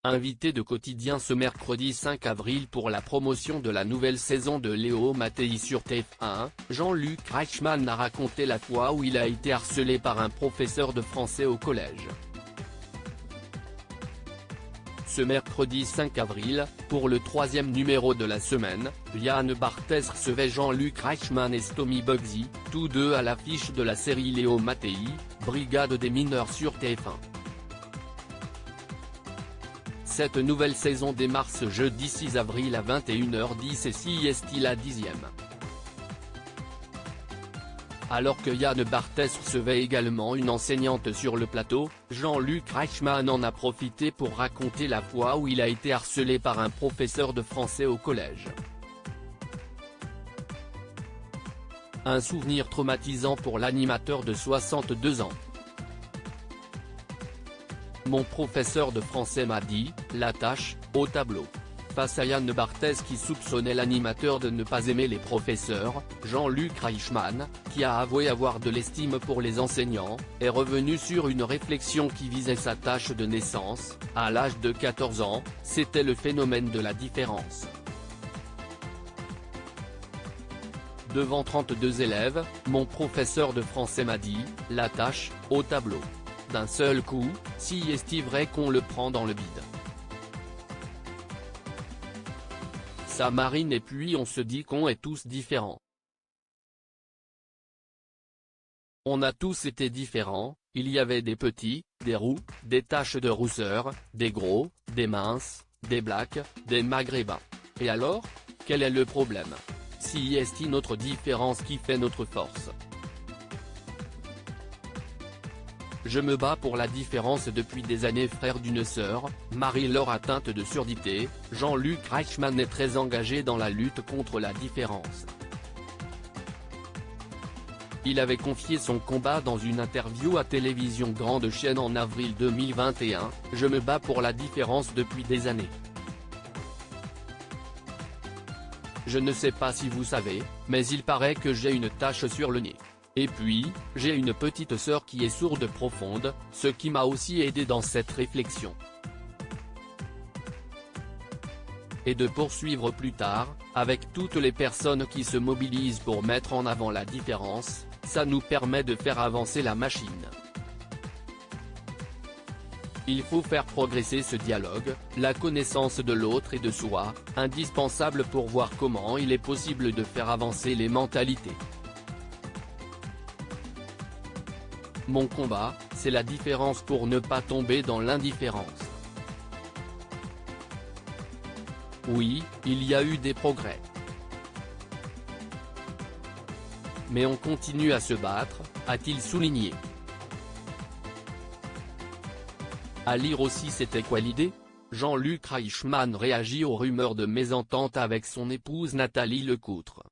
invité de Quotidien ce mercredi 5 avril pour la promotion de la nouvelle saison de Léo Mattei sur TF1, Jean-Luc Reichmann a raconté la fois où il a été harcelé par un professeur de français au collège. Ce mercredi 5 avril, pour le troisième numéro de la semaine, Yann Barthès recevait Jean-Luc Reichmann et Stomy Bugsy, tous deux à l'affiche de la série Léo Mattei, Brigade des mineurs sur TF1. Cette nouvelle saison démarre ce jeudi 6 avril à 21h10 et CIST la 10e. Alors que Yann Barthès recevait également une enseignante sur le plateau, Jean-Luc Reichmann en a profité pour raconter la fois où il a été harcelé par un professeur de français au collège. Un souvenir traumatisant pour l'animateur de 62 ans. Mon professeur de français m'a dit, la tâche, au tableau. Face à Yann Barthès qui soupçonnait l'animateur de ne pas aimer les professeurs, Jean-Luc Reichmann, qui a avoué avoir de l'estime pour les enseignants, est revenu sur une réflexion qui visait sa tâche de naissance. À l'âge de 14 ans, c'était le phénomène de la différence. Devant 32 élèves, mon professeur de français m'a dit, la tâche, au tableau. D'un seul coup, si est-il vrai qu'on le prend dans le bide. Ça marine et puis on se dit qu'on est tous différents. On a tous été différents, il y avait des petits, des roux, des taches de rousseur, des gros, des minces, des blacks, des maghrébins. Et alors, quel est le problème? Si est-il notre différence qui fait notre force? Je me bats pour la différence depuis des années. Frère d'une sœur, Marie-Laure atteinte de surdité, Jean-Luc Reichmann est très engagé dans la lutte contre la différence. Il avait confié son combat dans une interview à Télévision Grande Chaîne en avril 2021, je me bats pour la différence depuis des années. Je ne sais pas si vous savez, mais il paraît que j'ai une tache sur le nez. Et puis, j'ai une petite sœur qui est sourde profonde, ce qui m'a aussi aidé dans cette réflexion. Et de poursuivre plus tard, avec toutes les personnes qui se mobilisent pour mettre en avant la différence, ça nous permet de faire avancer la machine. Il faut faire progresser ce dialogue, la connaissance de l'autre et de soi, indispensable pour voir comment il est possible de faire avancer les mentalités. Mon combat, c'est la différence pour ne pas tomber dans l'indifférence. Oui, il y a eu des progrès. Mais on continue à se battre, a-t-il souligné. À lire aussi. C'était quoi l'idée? Jean-Luc Reichmann réagit aux rumeurs de mésentente avec son épouse Nathalie Lecoutre.